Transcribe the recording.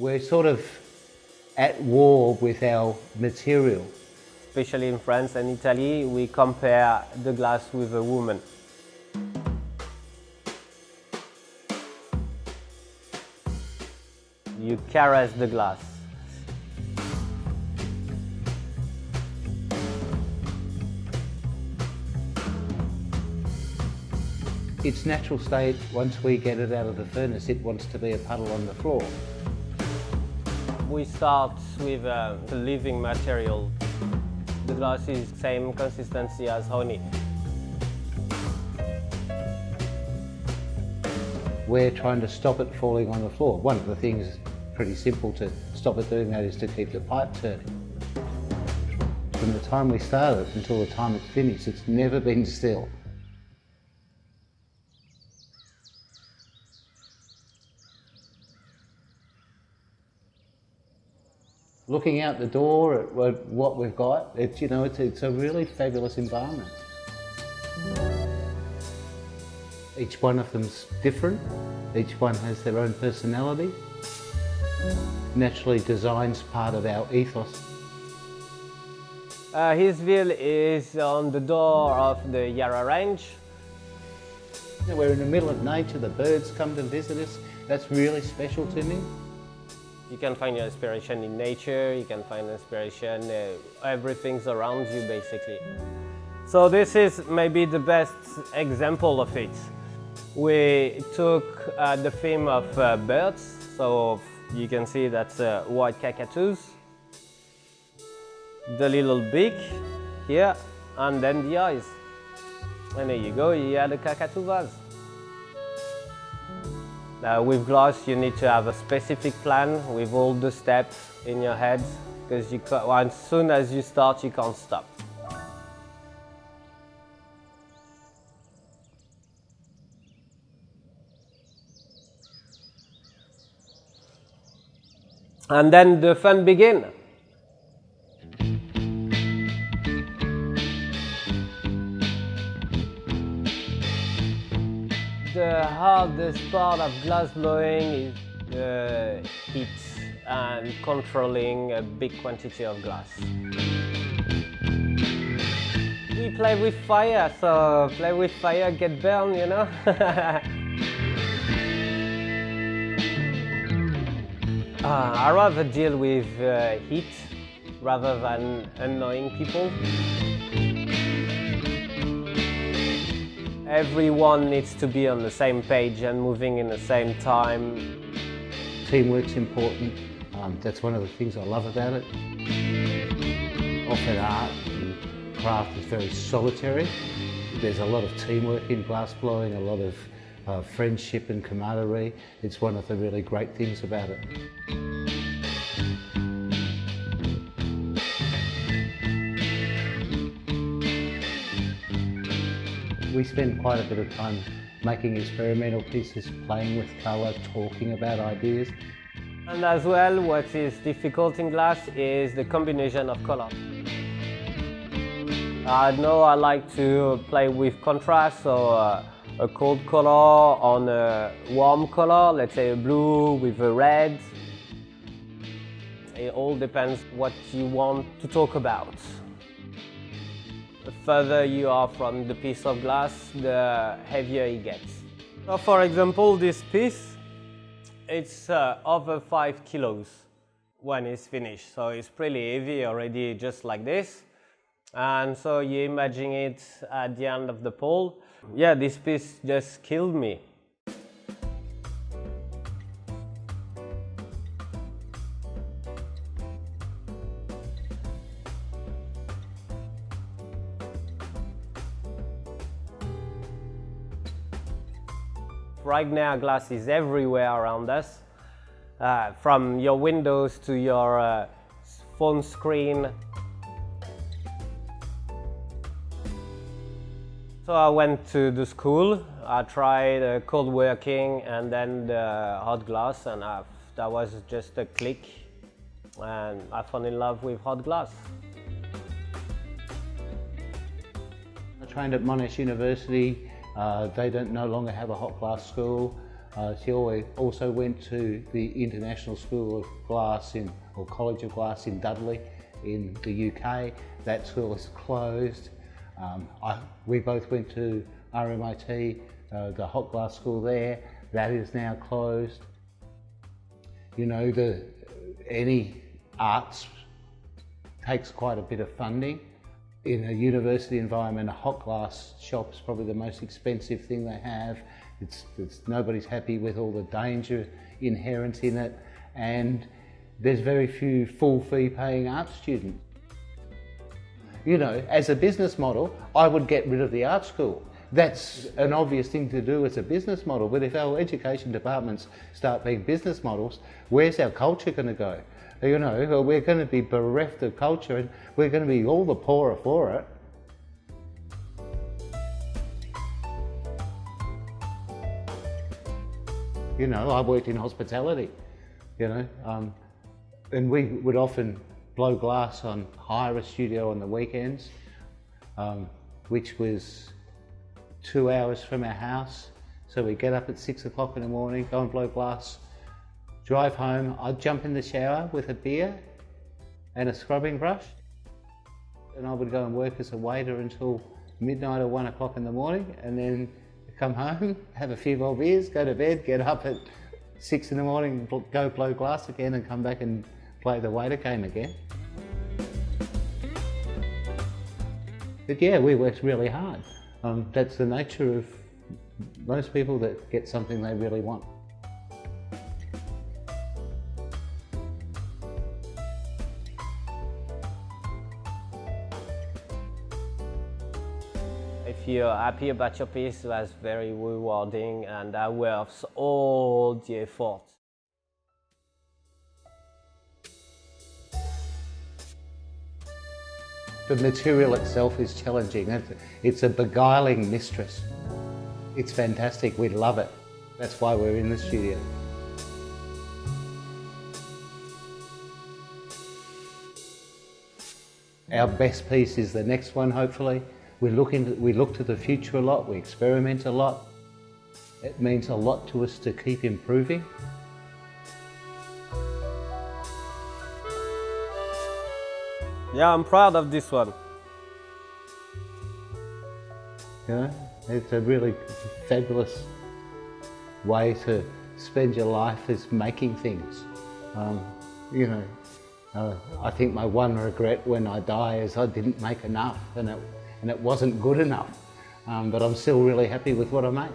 We're sort of at war with our material. Especially in France and Italy, we compare the glass with a woman. You caress the glass. Its natural state, once we get it out of the furnace, it wants to be a puddle on the floor. We start with a living material. The glass is the same consistency as honey. We're trying to stop it falling on the floor. One of the things pretty simple to stop it doing that is to keep the pipe turning. From the time we started until the time it's finished, it's never been still. Looking out the door at what we've got, it's a really fabulous environment. Each one of them's different. Each one has their own personality. Naturally, design's part of our ethos. Healesville is on the door of the Yarra Range. We're in the middle of nature, the birds come to visit us. That's really special to me. You can find your inspiration in nature, you can find inspiration, everything's around you basically. So this is maybe the best example of it. We took the theme of birds, so you can see that's white cockatoos, the little beak here, and then the eyes. And there you go, you had a cockatoo vase. With glass, you need to have a specific plan with all the steps in your head, because as soon as you start, you can't stop. And then the fun begins. The hardest part of glass blowing is the heat and controlling a big quantity of glass. We play with fire, so play with fire, get burned, you know? I rather deal with heat rather than annoying people. Everyone needs to be on the same page and moving in the same time. Teamwork's important. That's one of the things I love about it. Often art and craft is very solitary. There's a lot of teamwork in glass blowing, a lot of friendship and camaraderie. It's one of the really great things about it. We spend quite a bit of time making experimental pieces, playing with colour, talking about ideas. And as well, what is difficult in glass is the combination of colour. I know I like to play with contrast, so a cold colour on a warm colour, let's say a blue with a red. It all depends what you want to talk about. The further you are from the piece of glass, the heavier it gets. So for example, this piece, it's over 5 kilos when it's finished. So it's pretty heavy already, just like this. And so you imagine it at the end of the pole. Yeah, this piece just killed me. Right now, glass is everywhere around us, from your windows to your phone screen. So I went to the school, I tried cold working and then the hot glass, and that was just a click, and I fell in love with hot glass. I trained at Monash University. They don't no longer have a hot glass school. She also went to the International School of Glass or College of Glass in Dudley in the UK. That school is closed. We both went to RMIT, the hot glass school there. That is now closed. You know, any arts takes quite a bit of funding. In a university environment, a hot glass shop is probably the most expensive thing they have. Nobody's happy with all the danger inherent in it, and there's very few full fee paying art students. You know, as a business model, I would get rid of the art school. That's an obvious thing to do as a business model, but if our education departments start being business models, where's our culture going to go? You know, we're going to be bereft of culture and we're going to be all the poorer for it. You know, I worked in hospitality, you know, and we would often blow glass hire a studio on the weekends, which was 2 hours from our house. So we get up at 6 o'clock in the morning, go and blow glass, drive home. I'd jump in the shower with a beer and a scrubbing brush, and I would go and work as a waiter until midnight or 1 o'clock in the morning, and then come home, have a few more beers, go to bed, get up at 6 in the morning, go blow glass again, and come back and play the waiter game again. But yeah, we worked really hard. That's the nature of most people that get something they really want. If you're happy about your piece, that's very rewarding and that worth all the effort. The material itself is challenging. It's a beguiling mistress. It's fantastic, we love it. That's why we're in the studio. Our best piece is the next one, hopefully. We look to the future a lot, we experiment a lot. It means a lot to us to keep improving. Yeah, I'm proud of this one. You know, it's a really fabulous way to spend your life, is making things. You know, I think my one regret when I die is I didn't make enough, and it wasn't good enough. But I'm still really happy with what I made.